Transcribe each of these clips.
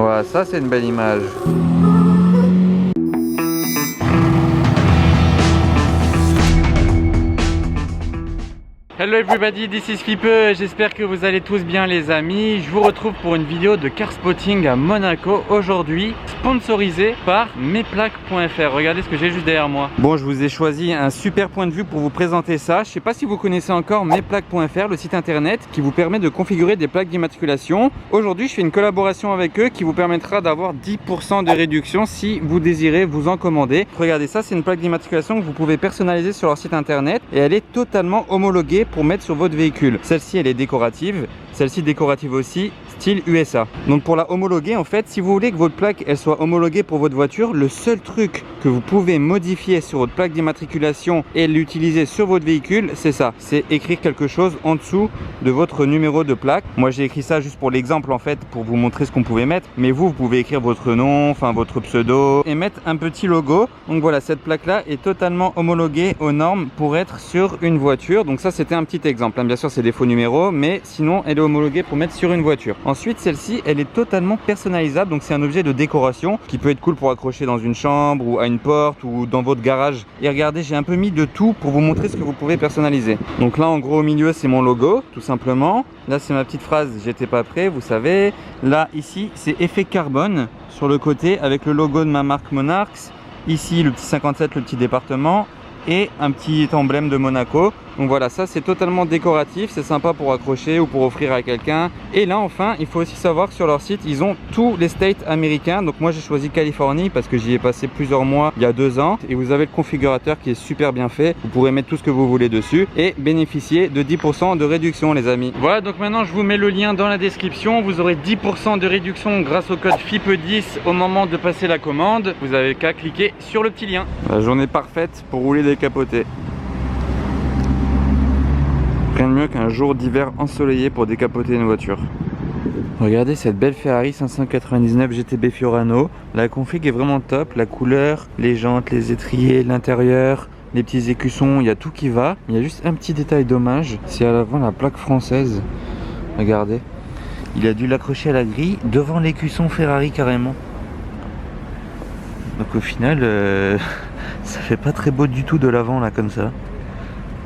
Ouais, ça c'est une belle image. Hello everybody, this is Fipe, j'espère que vous allez tous bien les amis. Je vous retrouve pour une vidéo de car spotting à Monaco aujourd'hui, sponsorisée par mesplaques.fr. Regardez ce que j'ai juste derrière moi. Bon, je vous ai choisi un super point de vue pour vous présenter ça. Je sais pas si vous connaissez encore mesplaques.fr, le site internet qui vous permet de configurer des plaques d'immatriculation. Aujourd'hui, je fais une collaboration avec eux qui vous permettra d'avoir 10% de réduction si vous désirez vous en commander. Regardez ça, c'est une plaque d'immatriculation que vous pouvez personnaliser sur leur site internet et elle est totalement homologuée pour mettre sur votre véhicule. Celle-ci elle est décorative, celle-ci décorative aussi, style USA. Donc pour la homologuer en fait, si vous voulez que votre plaque elle soit homologuée pour votre voiture, le seul truc que vous pouvez modifier sur votre plaque d'immatriculation et l'utiliser sur votre véhicule, c'est ça, c'est écrire quelque chose en dessous de votre numéro de plaque. Moi j'ai écrit ça juste pour l'exemple en fait, pour vous montrer ce qu'on pouvait mettre, mais vous pouvez écrire votre nom, enfin votre pseudo et mettre un petit logo. Donc voilà, cette plaque là est totalement homologuée aux normes pour être sur une voiture. Donc ça c'était un petit exemple, hein. Bien sûr c'est des faux numéros, mais sinon elle est homologuée pour mettre sur une voiture. Ensuite celle-ci elle est totalement personnalisable, donc c'est un objet de décoration qui peut être cool pour accrocher dans une chambre ou à une porte ou dans votre garage. Et regardez, j'ai un peu mis de tout pour vous montrer ce que vous pouvez personnaliser. Donc là en gros au milieu c'est mon logo tout simplement. Là c'est ma petite phrase j'étais pas prêt, vous savez. Là ici c'est effet carbone sur le côté avec le logo de ma marque Monarchs. Ici le petit 57, le petit département et un petit emblème de Monaco. Donc voilà, ça c'est totalement décoratif, c'est sympa pour accrocher ou pour offrir à quelqu'un. Et là enfin, il faut aussi savoir que sur leur site, ils ont tous les states américains. Donc moi j'ai choisi Californie parce que j'y ai passé plusieurs mois il y a 2 ans. Et vous avez le configurateur qui est super bien fait. Vous pourrez mettre tout ce que vous voulez dessus et bénéficier de 10% de réduction les amis. Voilà, donc maintenant je vous mets le lien dans la description. Vous aurez 10% de réduction grâce au code FIPE10 au moment de passer la commande. Vous avez qu'à cliquer sur le petit lien. La journée parfaite pour rouler décapoté. Rien de mieux qu'un jour d'hiver ensoleillé pour décapoter une voiture. Regardez cette belle Ferrari 599 GTB Fiorano. La config est vraiment top, la couleur, les jantes, les étriers, l'intérieur, les petits écussons, il y a tout qui va. Il y a juste un petit détail dommage, c'est à l'avant la plaque française. Regardez, il a dû l'accrocher à la grille devant l'écusson Ferrari carrément. Donc au final, ça fait pas très beau du tout de l'avant là comme ça.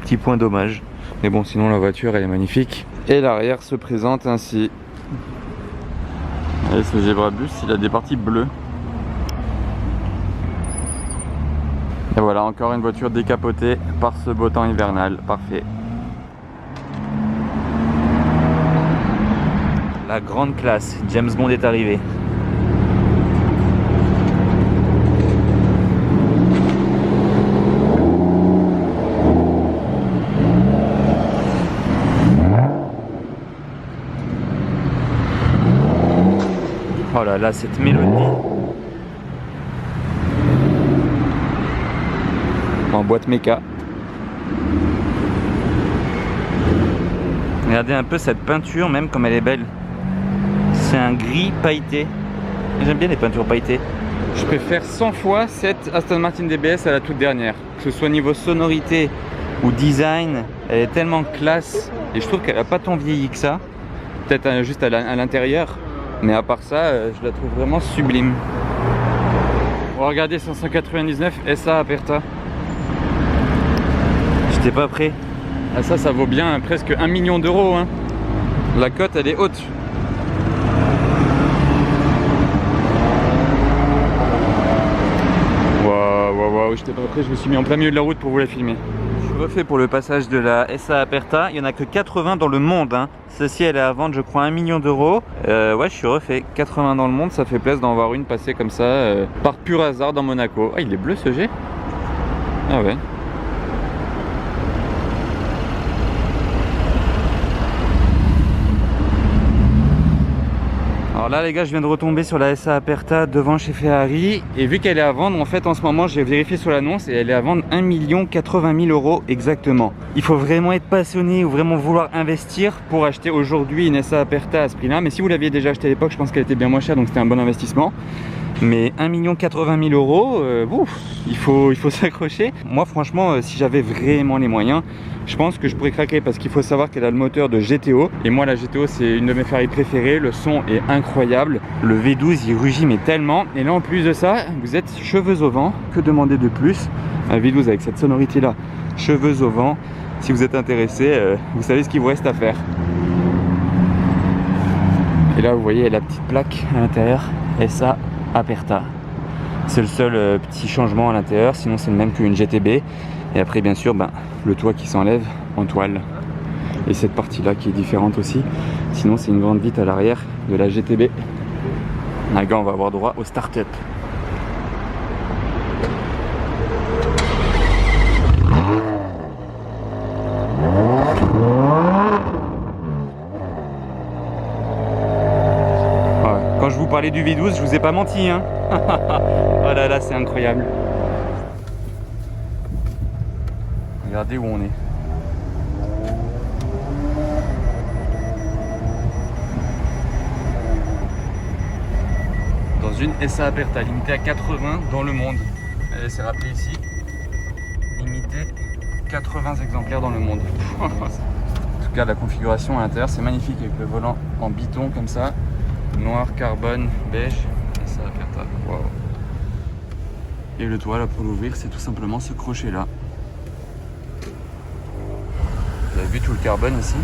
Petit point dommage. Mais bon, sinon la voiture elle est magnifique. Et l'arrière se présente ainsi. Et ce Zebrabus, il a des parties bleues. Et voilà, encore une voiture décapotée par ce beau temps hivernal. Parfait. La grande classe, James Bond est arrivé. Oh là là, cette mélodie en boîte méca. Regardez un peu cette peinture, même comme elle est belle. C'est un gris pailleté. J'aime bien les peintures pailletées. Je préfère 100 fois cette Aston Martin DBS à la toute dernière. Que ce soit niveau sonorité ou design, elle est tellement classe. Et je trouve qu'elle n'a pas tant vieilli que ça. Peut-être juste à l'intérieur. Mais à part ça, je la trouve vraiment sublime. Bon, regardez 599 SA Aperta. J'étais pas prêt. Ah, ça vaut bien presque 1 million d'euros. Hein. La cote, elle est haute. Waouh, j'étais pas prêt. Je me suis mis en plein milieu de la route pour vous la filmer. Je refais pour le passage de la SA Aperta. Il n'y en a que 80 dans le monde. Hein. Celle-ci, elle est à vendre, je crois, 1 million d'euros. Ouais, je suis refait. 80 dans le monde, ça fait plaisir d'en voir une passer comme ça, par pur hasard dans Monaco. Ah, il est bleu ce G. Ah ouais. Alors là les gars, je viens de retomber sur la SA Aperta devant chez Ferrari. Et vu qu'elle est à vendre, en fait en ce moment j'ai vérifié sur l'annonce et elle est à vendre 1 080 000 euros exactement. Il faut vraiment être passionné ou vraiment vouloir investir pour acheter aujourd'hui une SA Aperta à ce prix là. Mais si vous l'aviez déjà acheté à l'époque, je pense qu'elle était bien moins chère, donc c'était un bon investissement. Mais 1 80 000 euros, il faut s'accrocher. Moi franchement, si j'avais vraiment les moyens, je pense que je pourrais craquer parce qu'il faut savoir qu'elle a le moteur de GTO. Et moi la GTO c'est une de mes Ferrari préférées, le son est incroyable. Le V12 il rugit mais tellement. Et là en plus de ça, vous êtes cheveux au vent. Que demander de plus? Un V12 avec cette sonorité là, cheveux au vent. Si vous êtes intéressé, vous savez ce qu'il vous reste à faire. Et là vous voyez la petite plaque à l'intérieur, SA Aperta. C'est le seul petit changement à l'intérieur, sinon c'est le même qu'une GTB. Et après bien sûr le toit qui s'enlève en toile. Et cette partie là qui est différente aussi. Sinon c'est une grande vitre à l'arrière de la GTB. Là on va avoir droit au start-up. Quand je vous parlais du V12, je vous ai pas menti, hein. Oh là là, c'est incroyable. Regardez où on est. Dans une SA Aperta, limitée à 80 dans le monde. C'est rappelé ici. Limité 80 exemplaires dans le monde. En tout cas, la configuration à l'intérieur, c'est magnifique avec le volant en biton comme ça. Noir, carbone, beige, et ça Aperta. Wow. Et le toit là pour l'ouvrir, c'est tout simplement ce crochet là. Vous avez vu tout le carbone ici?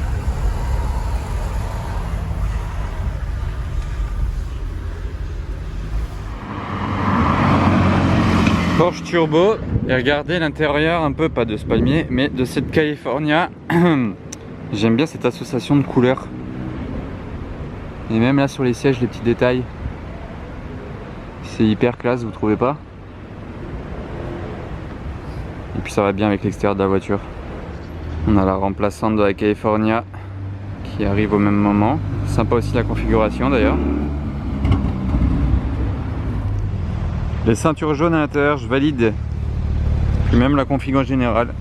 Porsche Turbo. Et regardez l'intérieur un peu, pas de ce palmier, mais de cette California. J'aime bien cette association de couleurs. Et même là sur les sièges, les petits détails. C'est hyper classe, vous trouvez pas? Et puis ça va bien avec l'extérieur de la voiture. On a la remplaçante de la California qui arrive au même moment. Sympa aussi la configuration d'ailleurs. Les ceintures jaunes à l'intérieur, je valide. Puis même la config en général.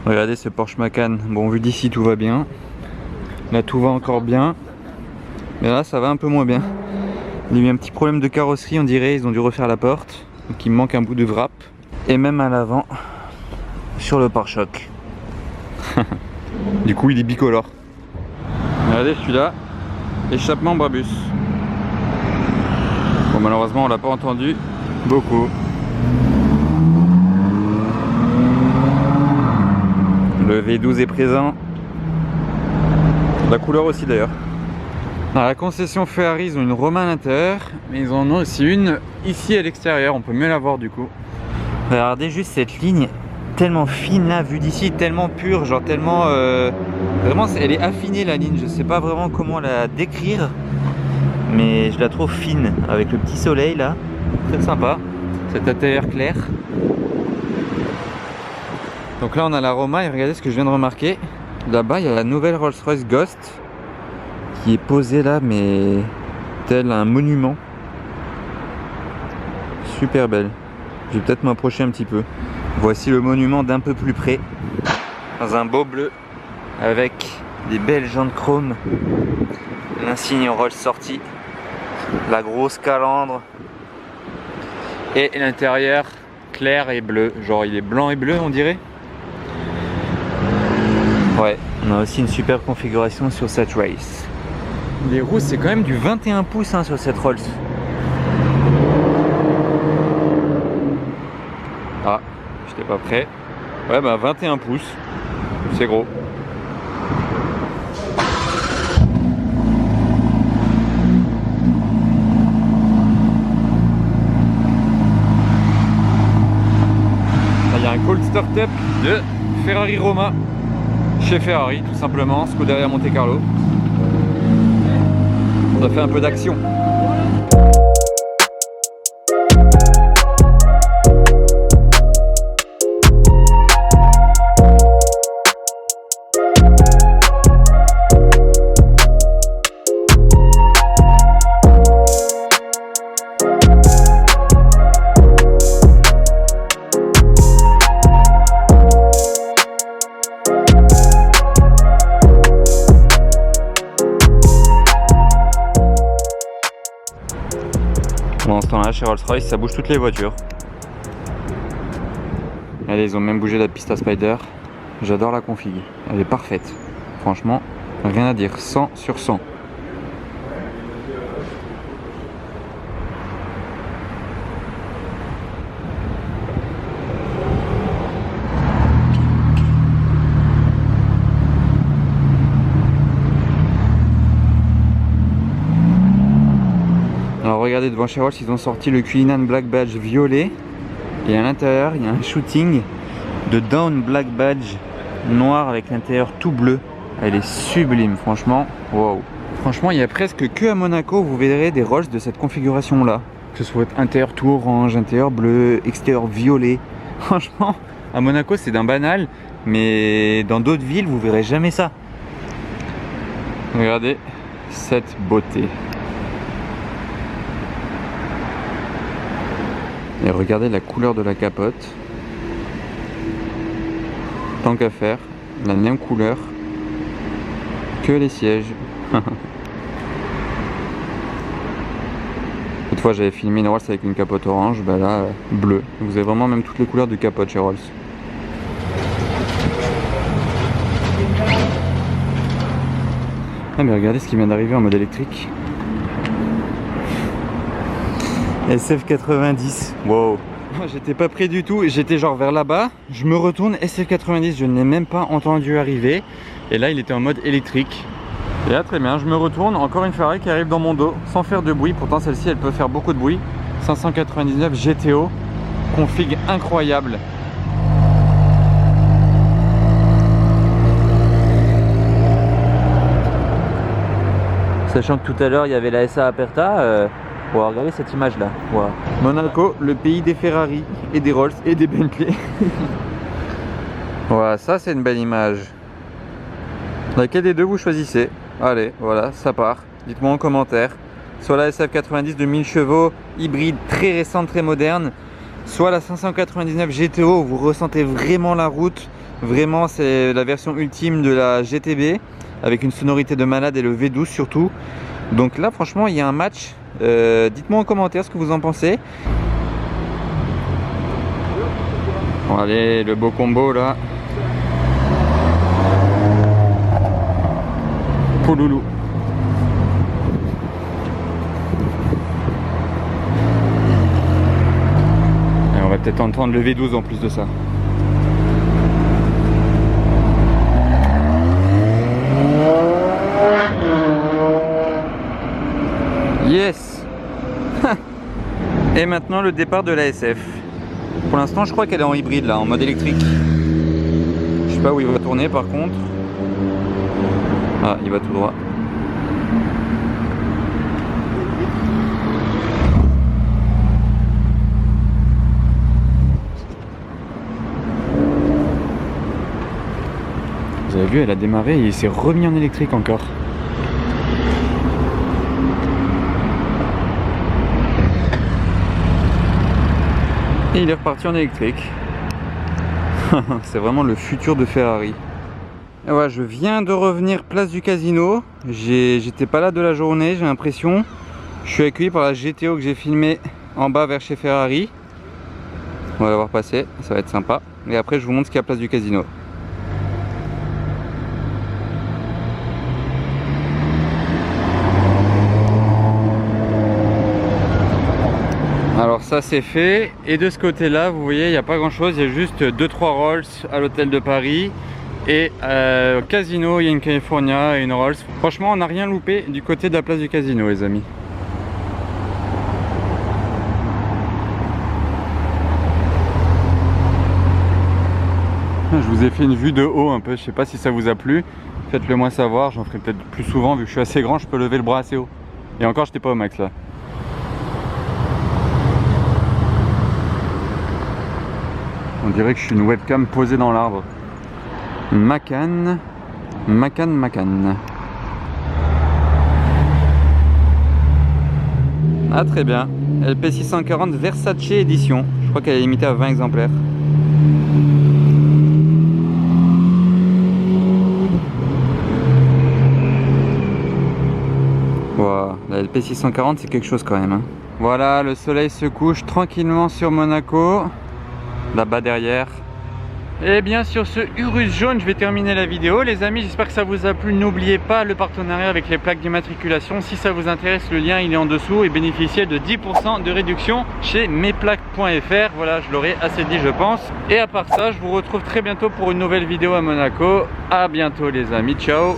Regardez ce Porsche Macan. Bon, vu d'ici tout va bien. Là tout va encore bien. Mais là ça va un peu moins bien. Il y a eu un petit problème de carrosserie, on dirait. Ils ont dû refaire la porte. Donc il me manque un bout de wrap. Et même à l'avant, sur le pare-choc. Du coup il est bicolore. Regardez celui-là. Échappement Brabus. Bon, malheureusement on l'a pas entendu beaucoup. Le V12 est présent. La couleur aussi d'ailleurs. Dans la concession Ferrari, ils ont une Roma à l'intérieur, mais ils en ont aussi une ici à l'extérieur. On peut mieux la voir du coup. Regardez juste cette ligne tellement fine là, vue d'ici, tellement pure, genre tellement... Vraiment, elle est affinée la ligne. Je sais pas vraiment comment la décrire, mais je la trouve fine avec le petit soleil là. Très sympa. Cet intérieur clair. Donc là on a la Roma et regardez ce que je viens de remarquer. Là-bas il y a la nouvelle Rolls-Royce Ghost qui est posée là, mais tel un monument. Super belle. Je vais peut-être m'approcher un petit peu. Voici le monument d'un peu plus près. Dans un beau bleu avec des belles jantes chrome. L'insigne Rolls sortie. La grosse calandre. Et l'intérieur clair et bleu. Genre il est blanc et bleu on dirait. Ouais, on a aussi une super configuration sur cette race. Les roues, c'est quand même du 21 pouces hein, sur cette Rolls. Ah, j'étais pas prêt. Ouais, bah 21 pouces. C'est gros. Là, il y a un cold start-up de Ferrari Roma. Chez Ferrari tout simplement, Scuderia Monte Carlo. Ça fait un peu d'action. chez Rolls-Royce, ça bouge toutes les voitures. Allez, ils ont même bougé la piste à Spider. J'adore la config, elle est parfaite. Franchement, rien à dire, 100 sur 100. Alors regardez, devant chez Rolls, ils ont sorti le Cullinan Black Badge violet. Et à l'intérieur, il y a un shooting de Down Black Badge noir avec l'intérieur tout bleu. Elle est sublime, franchement. Wow. Franchement, il y a presque que à Monaco où vous verrez des Rolls de cette configuration là. Que ce soit intérieur tout orange, intérieur bleu, extérieur violet. Franchement, à Monaco c'est d'un banal, mais dans d'autres villes vous verrez jamais ça. Regardez cette beauté. Et regardez la couleur de la capote. Tant qu'à faire, la même couleur que les sièges. Cette fois j'avais filmé une Rolls avec une capote orange, bah là bleu. Vous avez vraiment même toutes les couleurs de capote chez Rolls. Ah mais regardez ce qui vient d'arriver en mode électrique. SF90, wow. J'étais pas prêt du tout, j'étais genre vers là-bas, je me retourne, SF90, je ne l'ai même pas entendu arriver. Et là il était en mode électrique. Et là très bien, je me retourne, encore une Ferrari qui arrive dans mon dos, sans faire de bruit, pourtant celle-ci elle peut faire beaucoup de bruit. 599 GTO, config incroyable. Sachant que tout à l'heure il y avait la SA Aperta. Wow, regardez cette image là. Wow. Monaco, le pays des Ferrari et des Rolls et des Bentley. Voilà, ça c'est une belle image. Laquelle des deux vous choisissez? Allez, voilà, ça part. Dites-moi en commentaire. Soit la SF90 de 1000 chevaux, hybride, très récente, très moderne. Soit la 599 GTO où vous ressentez vraiment la route. Vraiment, c'est la version ultime de la GTB. Avec une sonorité de malade et le V12 surtout. Donc là, franchement, il y a un match. Dites-moi en commentaire ce que vous en pensez. Bon, allez, le beau combo là. Pouloulou. Et on va peut-être entendre le V12 en plus de ça. Yes. Et maintenant le départ de la SF. Pour l'instant je crois qu'elle est en hybride là, en mode électrique. Je sais pas où il va tourner par contre. Ah, il va tout droit. Vous avez vu, elle a démarré et il s'est remis en électrique encore. Et il est reparti en électrique. C'est vraiment le futur de Ferrari. Et voilà, je viens de revenir place du Casino. J'étais pas là de la journée, j'ai l'impression. Je suis accueilli par la GTO que j'ai filmée en bas vers chez Ferrari. On va la voir passer, ça va être sympa. Et après je vous montre ce qu'il y a place du Casino. Alors ça c'est fait, et de ce côté là vous voyez il n'y a pas grand chose, il y a juste 2-3 Rolls à l'hôtel de Paris et au Casino il y a une California et une Rolls. Franchement on n'a rien loupé du côté de la place du Casino les amis. Je vous ai fait une vue de haut un peu, je sais pas si ça vous a plu, faites-le moi savoir, j'en ferai peut-être plus souvent vu que je suis assez grand, je peux lever le bras assez haut. Et encore j'étais pas au max là. On dirait que je suis une webcam posée dans l'arbre. Macan. Ah très bien. LP640 Versace édition. Je crois qu'elle est limitée à 20 exemplaires. Wow. La LP640 c'est quelque chose quand même. Hein. Voilà, le soleil se couche tranquillement sur Monaco, là-bas derrière. Et bien sur ce Urus jaune, je vais terminer la vidéo. Les amis, j'espère que ça vous a plu. N'oubliez pas le partenariat avec les plaques d'immatriculation. Si ça vous intéresse, le lien il est en dessous et bénéficiez de 10% de réduction chez mesplaques.fr. Voilà, je l'aurai assez dit je pense. Et à part ça, je vous retrouve très bientôt pour une nouvelle vidéo à Monaco. À bientôt les amis, ciao.